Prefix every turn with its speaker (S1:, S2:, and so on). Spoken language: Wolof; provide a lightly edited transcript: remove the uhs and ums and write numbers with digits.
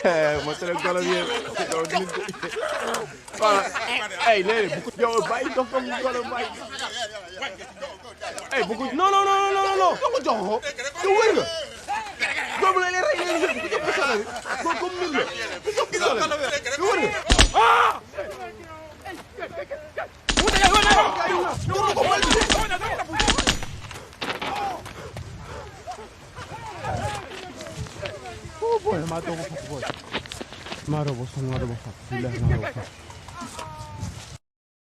S1: ma tere golo bi voilà ay léegi bu ko yow bàyyi dox ko golo bàyyi ay bu ko non non non non non ko jox ko yow wër nga doomu la rey leen ko jox sala bi ko comme nit la ko jox sala yow wër nga ah boy, ma dogo boy. Ma robo, ma robo. Billahi ma robo.